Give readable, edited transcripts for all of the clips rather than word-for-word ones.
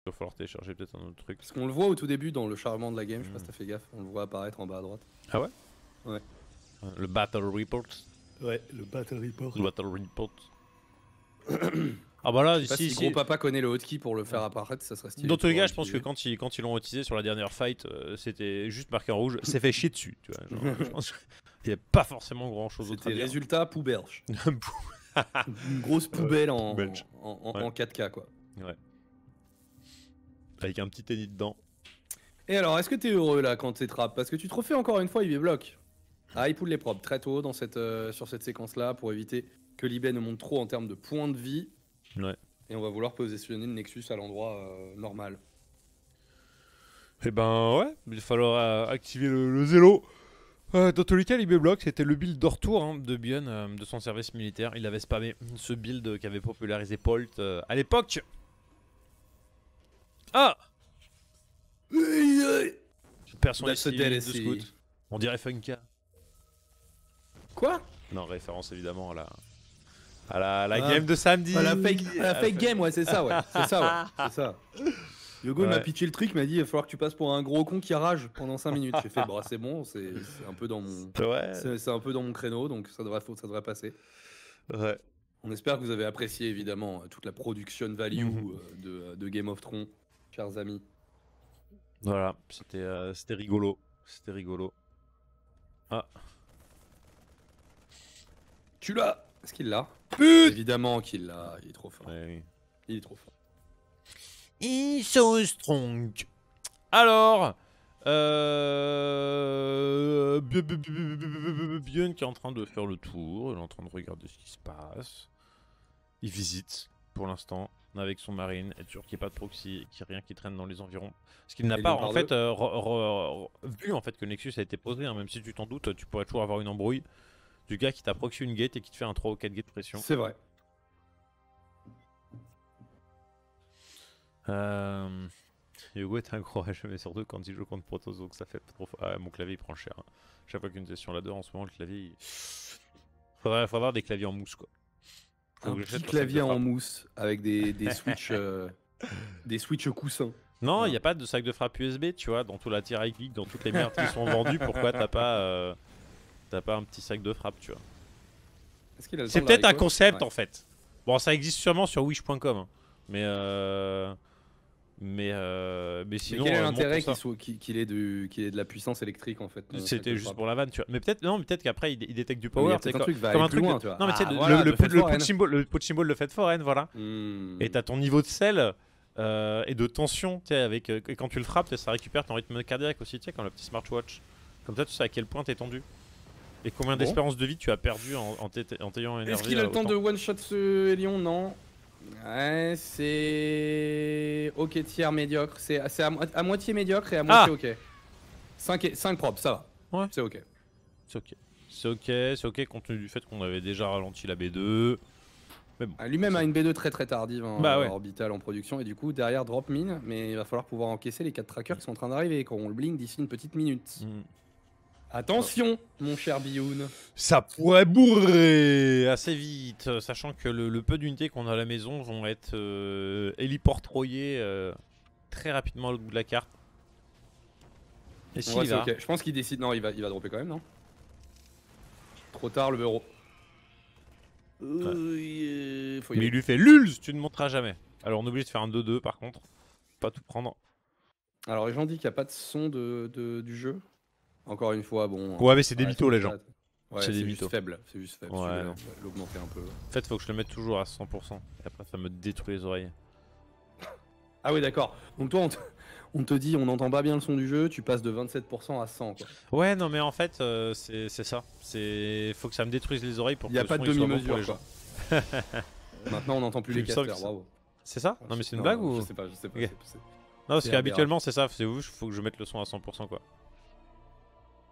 Il va falloir télécharger peut-être un autre truc. Parce qu'on le voit au tout début dans le chargement de la game, je sais pas si t'as fait gaffe, on le voit apparaître en bas à droite. Ah ouais? Ouais. Le Battle Report. Ouais, le Battle Report. Le Battle Report. Ah bah là, Je sais pas si gros papa connaît le hotkey pour le faire apparaître, ça serait stylé. Dans tous les cas, je pense que quand ils l'ont utilisé sur la dernière fight, c'était juste marqué en rouge, c'est fait chier dessus. Tu vois, genre, je pense qu'il n'y a pas forcément grand chose d'autre à dire. dire. C'était résultat poubelle. Une grosse poubelle en 4K quoi. Ouais. Avec un petit tennis dedans. Et alors, est-ce que t'es heureux là quand t'es trap? Parce que tu te refais encore une fois IB block. Ah, il pull les propres très tôt dans sur cette séquence là pour éviter que l'IB ne monte trop en termes de points de vie. Ouais. Et on va vouloir positionner le Nexus à l'endroit normal. Et ben ouais, il va falloir activer le zélo. Dans tous les cas, l'IB Block, c'était le build de retour de Bion de son service militaire. Il avait spammé ce build qu'avait popularisé Polt à l'époque. Ah, personne ici de scout. On dirait Funka. Quoi? Non, référence évidemment à la game de samedi. À la fake game, ouais, c'est ça, ouais. C'est ça, ouais. C'est ça. Yogo m'a pitché le truc, m'a dit il va falloir que tu passes pour un gros con qui rage pendant 5 minutes. J'ai fait bah c'est bon, c'est un peu dans mon c'est un peu dans mon créneau, donc ça devrait passer. Ouais. On espère que vous avez apprécié évidemment toute la production value de Game of Thrones, chers amis. Voilà, c'était rigolo. C'était rigolo. Ah. Tu l'as? Est-ce qu'il l'a? Évidemment qu'il l'a, il est trop fort. Ouais, oui. Il est trop fort. He's so strong. Alors, Björn qui est en train de faire le tour, il est en train de regarder ce qui se passe. Il visite pour l'instant avec son marine, être sûr qu'il n'y ait pas de proxy, qu'il n'y ait rien qui traîne dans les environs. Parce qu'il n'a pas en fait vu en fait que le Nexus a été posé, hein, même si tu t'en doutes, tu pourrais toujours avoir une embrouille du gars qui t'a proxy une gate et qui te fait un 3 ou 4 gate pression. C'est vrai. Hugo est incourageux, mais surtout quand il joue contre Protoss, donc ça fait trop. Ah, mon clavier il prend cher. Hein. Chaque fois qu'une session là-dedans, en ce moment, le clavier. Faudrait avoir des claviers en mousse quoi. Un petit clavier en mousse avec des switches, des switches coussins. Non, il n'y a pas de sac de frappe USB, tu vois, dans tout la Tierra Geek, dans toutes les merdes qui sont vendues. Pourquoi t'as pas un petit sac de frappe, tu vois? C'est peut-être un concept en fait. Bon, ça existe sûrement sur wish.com, hein. Mais sinon. Mais quel est l'intérêt qu'il ait de la puissance électrique en fait? C'était juste pour la vanne, tu vois. Mais peut-être qu'après il détecte du power. C'est un truc va aller plus loin, tu vois. Non, mais tu sais, le put symbol, le fait foreign, voilà. Et t'as ton niveau de sel et de tension, tu sais, et quand tu le frappes, ça récupère ton rythme cardiaque aussi, tu sais, comme le petit smartwatch. Comme ça, tu sais à quel point t'es tendu. Et combien d'espérance de vie tu as perdu en t'ayant énervé. Est-ce qu'il a le temps de one-shot ce Elion? Non. Ouais, c'est ok tiers médiocre, c'est à moitié médiocre et à moitié ok. 5 propres, ça va. Ouais. C'est ok. C'est ok compte tenu du fait qu'on avait déjà ralenti la B2. Mais bon, lui-même a une B2 très tardive orbitale en production et du coup derrière drop mine, mais il va falloir pouvoir encaisser les 4 trackers qui sont en train d'arriver quand on le blink d'ici une petite minute. Attention, mon cher Bioun. Ça pourrait bourrer assez vite, sachant que le peu d'unités qu'on a à la maison vont être héliportroyées très rapidement à l'autre bout de la carte. Et si il va... Je pense qu'il décide. Non, il va dropper quand même, non? Trop tard le bureau. Mais il lui fait LULZ, tu ne monteras jamais. Alors on est obligé de faire un 2-2 par contre. Pas tout prendre. Alors les gens disent qu'il n'y a pas de son du jeu. Encore une fois, bon. Ouais, mais c'est des mythos, les gens. Ouais, c'est juste faible. C'est juste faible. Ouais, l'augmenter un peu. En fait, faut que je le mette toujours à 100%. Et après, ça me détruit les oreilles. Ah oui, d'accord. Donc toi, on te dit, on n'entend pas bien le son du jeu, tu passes de 27% à 100, quoi. Ouais, non, mais en fait, c'est ça. Faut que ça me détruise les oreilles pour que le son soit bon pour les gens. Il n'y a pas de demi-mesure, Maintenant, on n'entend plus les casters. Bravo. C'est ça? Non, mais c'est une blague ou? Je sais pas. Okay. Non, parce qu'habituellement, c'est ça. C'est où? Faut que je mette le son à 100%, quoi.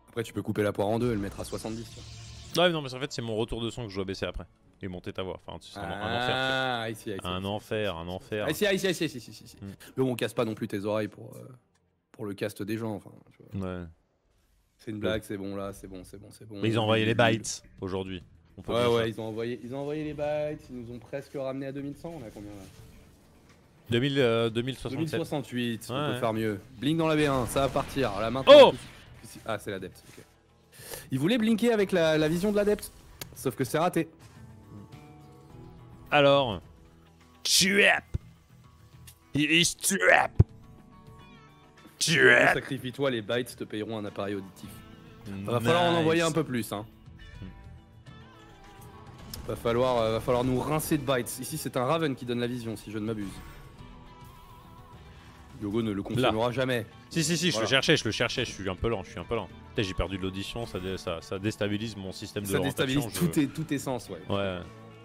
Après, tu peux couper la poire en deux et le mettre à 70. Ouais, non, mais en fait, c'est mon retour de son que je dois baisser après. Et monter ta voix. Enfin, c'est un enfer. Un enfer. Ici. Mais on casse pas non plus tes oreilles pour le cast des gens. Enfin, tu vois. Ouais. C'est une blague, c'est bon là, c'est bon. Mais ils ont envoyé les bytes aujourd'hui. Ouais, ils ont envoyé les bytes. Ils nous ont presque ramené à 2100. On a combien là? 2067. 2068, on peut faire mieux. Blink dans la B1, ça va partir. Là, maintenant, ah, c'est l'adepte. Okay. Il voulait blinker avec la vision de l'adepte, sauf que c'est raté. Alors, trap. He is trap. Trap. Sacrifie-toi, les bytes te payeront un appareil auditif. Va falloir en envoyer un peu plus. Hein. Va falloir nous rincer de bytes. Ici, c'est un Raven qui donne la vision, si je ne m'abuse. Yogo ne le confirmera jamais. Si, voilà. je le cherchais, je suis un peu lent, J'ai perdu de l'audition, ça déstabilise mon système de rotation. Ça déstabilise tout tes sens, ouais. Ouais,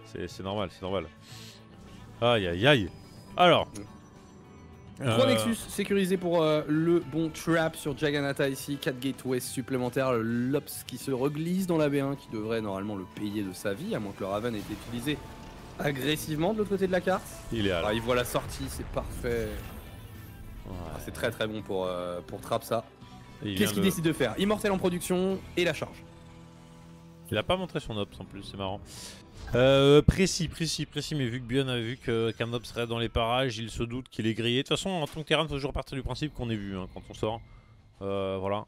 c'est normal. Aïe aïe aïe. Alors. 3 Nexus sécurisés pour le bon trap sur Jagannatha ici, 4 gateways supplémentaires, le Lops qui se reglisse dans la B1 qui devrait normalement le payer de sa vie, à moins que le Raven ait été utilisé agressivement de l'autre côté de la carte. Il est là. Il voit la sortie, c'est parfait. Ouais. C'est très très bon pour trap ça. Qu'est-ce qu'il décide de faire? Immortel en production et la charge. Il a pas montré son ops en plus, c'est marrant. Précis, mais vu que Bion a vu qu'un ops serait dans les parages, il se doute qu'il est grillé. De toute façon, en tant que terrain, il faut toujours partir du principe qu'on est vu quand on sort. Voilà.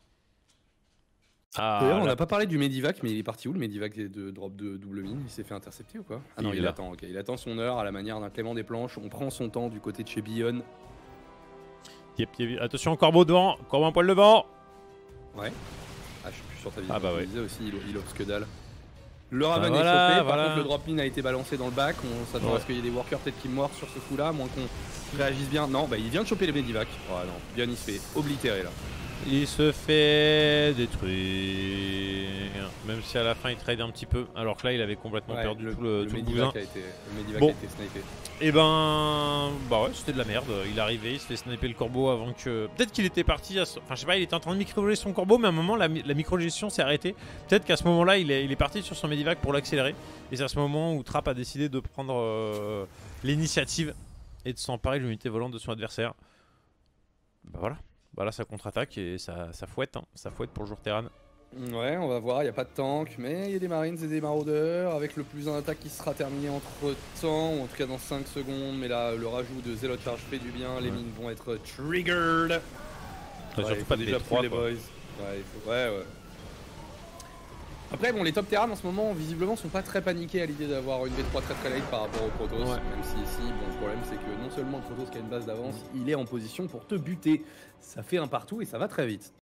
D'ailleurs, on n'a pas parlé du Medivac, mais il est parti où le Medivac de drop de double mine? Il s'est fait intercepter ou quoi? Ah non, il attend, ok. Il attend son heure à la manière d'un Clément des Planches. On prend son temps du côté de chez Bion. Yep. Attention, Corbeau devant, Corbeau un poil devant. Ouais. Ah, je suis plus sur ta vidéo. Ah bah ouais. Aussi, il ops que dalle. Le Raven est chopé, par contre le drop mine a été balancé dans le bac, on s'attend à ce qu'il y ait des workers peut-être qui meurent sur ce coup là, moins qu'on réagisse bien. Non, bah il vient de choper le Medivac. Oh non, Bion il se fait oblitérer là. Il se fait détruire, même si à la fin il trade un petit peu, alors que là il avait complètement perdu tout le Medivac a été snipé. Et bah ouais, c'était de la merde, il est arrivé, il se fait sniper le corbeau avant que... Peut-être qu'il était parti, enfin je sais pas, il était en train de micro-gérer son corbeau, mais à un moment la micro-gestion s'est arrêtée. Peut-être qu'à ce moment-là il est parti sur son Medivac pour l'accélérer, et c'est à ce moment où Trap a décidé de prendre l'initiative et de s'emparer de l'unité volante de son adversaire. Bah voilà. Bah là ça contre-attaque et ça fouette, hein. Ça fouette pour le jour Terran. Ouais, on va voir, il n'y a pas de tank, mais il y a des Marines et des maraudeurs, avec le plus 1 attaque qui sera terminé entre temps, ou en tout cas dans 5 secondes, mais là le rajout de Zealot Charge fait du bien, les mines vont être triggered. Surtout pas déjà les boys. Ouais. Après bon, les top Terran en ce moment visiblement sont pas très paniqués à l'idée d'avoir une V3 très light par rapport au Protoss, même si ici, bon, le problème c'est que non seulement le Protoss qui a une base d'avance, il est en position pour te buter. Ça fait un partout et ça va très vite.